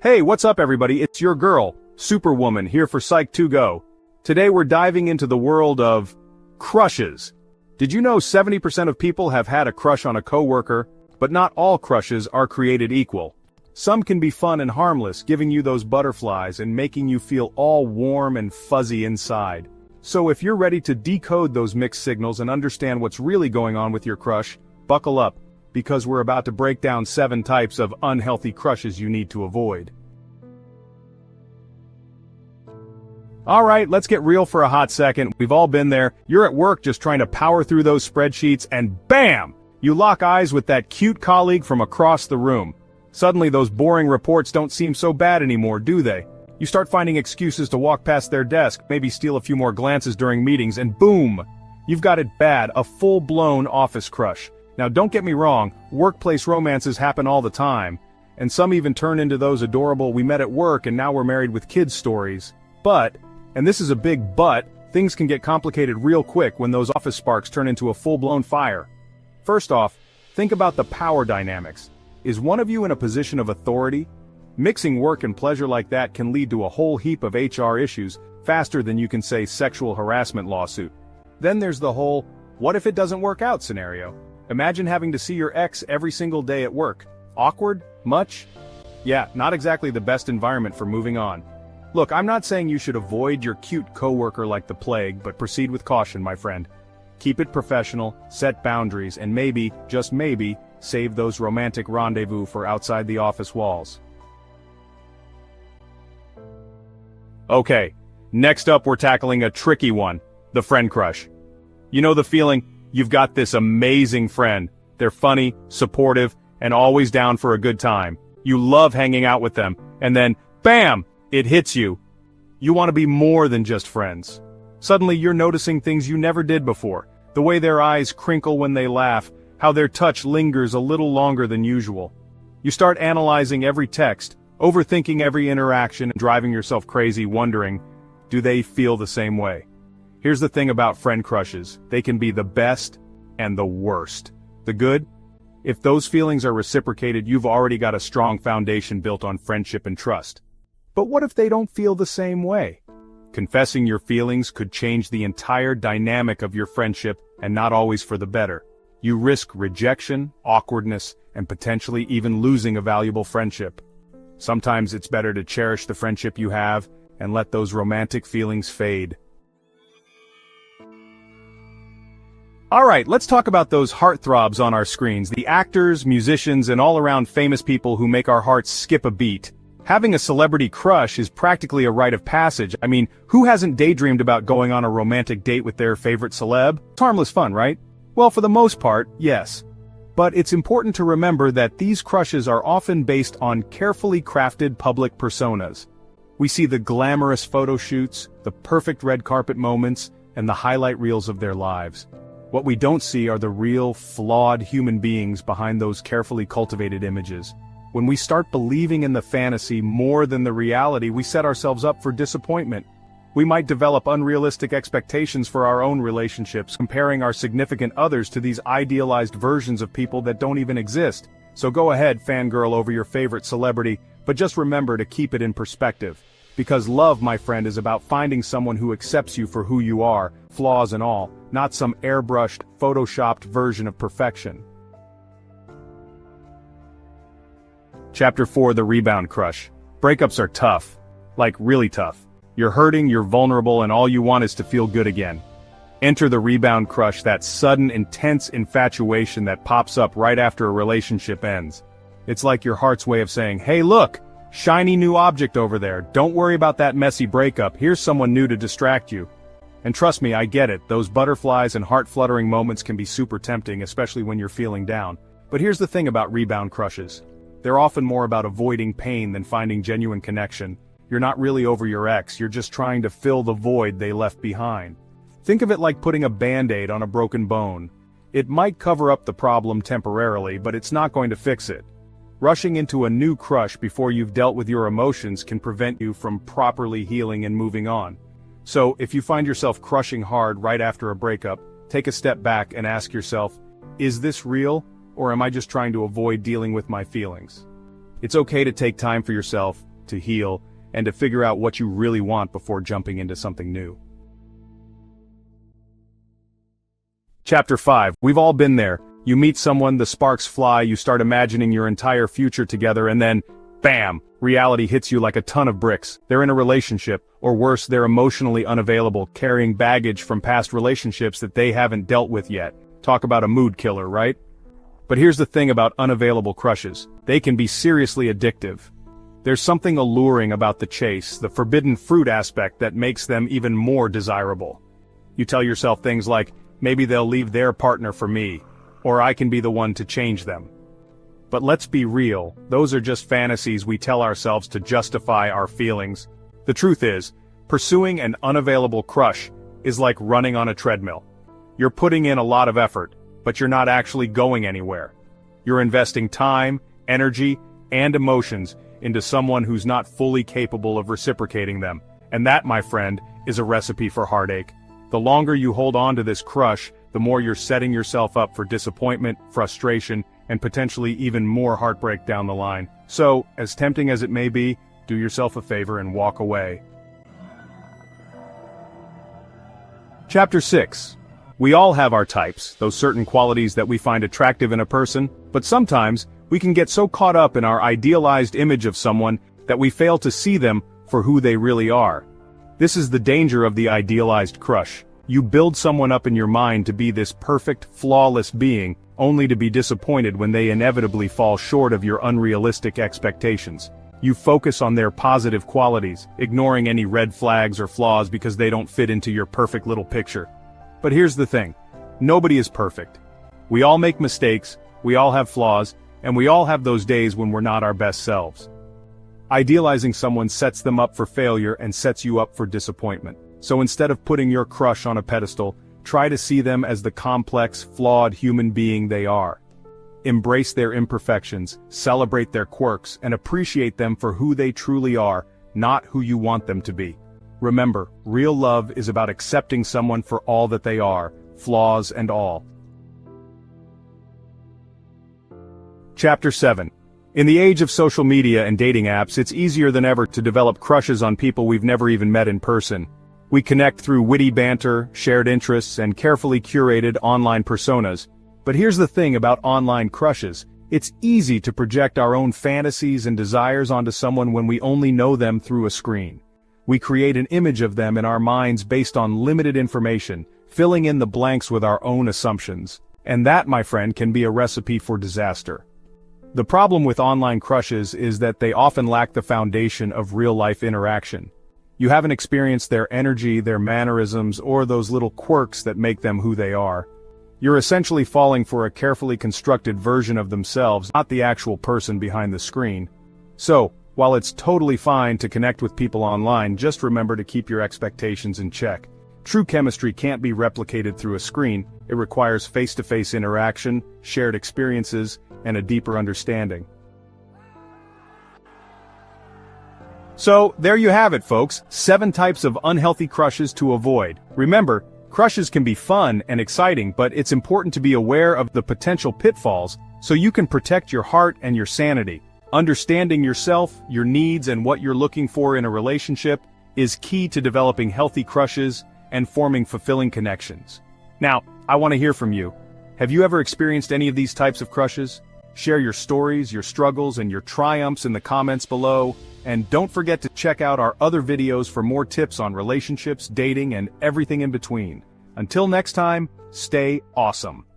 Hey, what's up everybody? It's your girl, Superwoman, here for Psych2Go. Today we're diving into the world of crushes. Did you know 70% of people have had a crush on a coworker, but not all crushes are created equal. Some can be fun and harmless, giving you those butterflies and making you feel all warm and fuzzy inside. So if you're ready to decode those mixed signals and understand what's really going on with your crush, buckle up, because we're about to break down 7 types of unhealthy crushes you need to avoid. Alright, let's get real for a hot second. We've all been there. You're at work just trying to power through those spreadsheets and BAM! You lock eyes with that cute colleague from across the room. Suddenly those boring reports don't seem so bad anymore, do they? You start finding excuses to walk past their desk, maybe steal a few more glances during meetings, and boom! You've got it bad, a full-blown office crush. Now don't get me wrong, workplace romances happen all the time, and some even turn into those adorable "we met at work and now we're married with kids" stories. But, and this is a big but, things can get complicated real quick when those office sparks turn into a full-blown fire. First off, think about the power dynamics. Is one of you in a position of authority? Mixing work and pleasure like that can lead to a whole heap of HR issues, faster than you can say sexual harassment lawsuit. Then there's the whole, what if it doesn't work out scenario? Imagine having to see your ex every single day at work. Awkward? Much? Yeah, not exactly the best environment for moving on. Look, I'm not saying you should avoid your cute coworker like the plague, but proceed with caution, my friend. Keep it professional, set boundaries, and maybe, just maybe, save those romantic rendezvous for outside the office walls. Okay, next up we're tackling a tricky one, the friend crush. You know the feeling? You've got this amazing friend. They're funny, supportive, and always down for a good time. You love hanging out with them, and then, BAM! It hits you. You want to be more than just friends. Suddenly you're noticing things you never did before. The way their eyes crinkle when they laugh, how their touch lingers a little longer than usual. You start analyzing every text, overthinking every interaction, and driving yourself crazy wondering, do they feel the same way? Here's the thing about friend crushes, they can be the best and the worst. The good? If those feelings are reciprocated, you've already got a strong foundation built on friendship and trust. But what if they don't feel the same way? Confessing your feelings could change the entire dynamic of your friendship, and not always for the better. You risk rejection, awkwardness, and potentially even losing a valuable friendship. Sometimes it's better to cherish the friendship you have, and let those romantic feelings fade. Alright, let's talk about those heartthrobs on our screens, the actors, musicians, and all-around famous people who make our hearts skip a beat. Having a celebrity crush is practically a rite of passage. I mean, who hasn't daydreamed about going on a romantic date with their favorite celeb? It's harmless fun, right? Well, for the most part, yes. But it's important to remember that these crushes are often based on carefully crafted public personas. We see the glamorous photo shoots, the perfect red carpet moments, and the highlight reels of their lives. What we don't see are the real, flawed human beings behind those carefully cultivated images. When we start believing in the fantasy more than the reality, we set ourselves up for disappointment. We might develop unrealistic expectations for our own relationships, comparing our significant others to these idealized versions of people that don't even exist. So go ahead, fangirl over your favorite celebrity, but just remember to keep it in perspective. Because love, my friend, is about finding someone who accepts you for who you are, flaws and all, not some airbrushed, photoshopped version of perfection. Chapter 4: The Rebound Crush. Breakups are tough. Like, really tough. You're hurting, you're vulnerable, and all you want is to feel good again. Enter the rebound crush, that sudden, intense infatuation that pops up right after a relationship ends. It's like your heart's way of saying, hey look! Shiny new object over there, don't worry about that messy breakup, here's someone new to distract you. And trust me, I get it, those butterflies and heart-fluttering moments can be super tempting, especially when you're feeling down. But here's the thing about rebound crushes. They're often more about avoiding pain than finding genuine connection. You're not really over your ex, you're just trying to fill the void they left behind. Think of it like putting a band-aid on a broken bone. It might cover up the problem temporarily, but it's not going to fix it. Rushing into a new crush before you've dealt with your emotions can prevent you from properly healing and moving on. So, if you find yourself crushing hard right after a breakup, take a step back and ask yourself, is this real, or am I just trying to avoid dealing with my feelings? It's okay to take time for yourself, to heal, and to figure out what you really want before jumping into something new. Chapter 5. We've all been there. You meet someone, the sparks fly, you start imagining your entire future together, and then, bam! Reality hits you like a ton of bricks. They're in a relationship, or worse, they're emotionally unavailable, carrying baggage from past relationships that they haven't dealt with yet. Talk about a mood killer, right? But here's the thing about unavailable crushes. They can be seriously addictive. There's something alluring about the chase, the forbidden fruit aspect that makes them even more desirable. You tell yourself things like, maybe they'll leave their partner for me, or I can be the one to change them. But let's be real, those are just fantasies we tell ourselves to justify our feelings. The truth is, pursuing an unavailable crush is like running on a treadmill. You're putting in a lot of effort, but you're not actually going anywhere. You're investing time, energy, and emotions into someone who's not fully capable of reciprocating them. And that, my friend, is a recipe for heartache. The longer you hold on to this crush, the more you're setting yourself up for disappointment, frustration, and potentially even more heartbreak down the line. So, as tempting as it may be, do yourself a favor and walk away. Chapter 6. We all have our types, those certain qualities that we find attractive in a person, but sometimes, we can get so caught up in our idealized image of someone that we fail to see them for who they really are. This is the danger of the idealized crush. You build someone up in your mind to be this perfect, flawless being, only to be disappointed when they inevitably fall short of your unrealistic expectations. You focus on their positive qualities, ignoring any red flags or flaws because they don't fit into your perfect little picture. But here's the thing. Nobody is perfect. We all make mistakes, we all have flaws, and we all have those days when we're not our best selves. Idealizing someone sets them up for failure and sets you up for disappointment. So instead of putting your crush on a pedestal, try to see them as the complex, flawed human being they are. Embrace their imperfections, celebrate their quirks, and appreciate them for who they truly are, not who you want them to be. Remember, real love is about accepting someone for all that they are, flaws and all. Chapter 7. In the age of social media and dating apps, it's easier than ever to develop crushes on people we've never even met in person. We connect through witty banter, shared interests, and carefully curated online personas. But here's the thing about online crushes. It's easy to project our own fantasies and desires onto someone when we only know them through a screen. We create an image of them in our minds based on limited information, filling in the blanks with our own assumptions. And that, my friend, can be a recipe for disaster. The problem with online crushes is that they often lack the foundation of real-life interaction. You haven't experienced their energy, their mannerisms, or those little quirks that make them who they are. You're essentially falling for a carefully constructed version of themselves, not the actual person behind the screen. So, while it's totally fine to connect with people online, just remember to keep your expectations in check. True chemistry can't be replicated through a screen. It requires face-to-face interaction, shared experiences, and a deeper understanding. So, there you have it, folks. 7 types of unhealthy crushes to avoid. Remember, crushes can be fun and exciting, but it's important to be aware of the potential pitfalls so you can protect your heart and your sanity. Understanding yourself, your needs, and what you're looking for in a relationship is key to developing healthy crushes and forming fulfilling connections. Now, I want to hear from you. Have you ever experienced any of these types of crushes? Share your stories, your struggles, and your triumphs in the comments below. And don't forget to check out our other videos for more tips on relationships, dating, and everything in between. Until next time, stay awesome.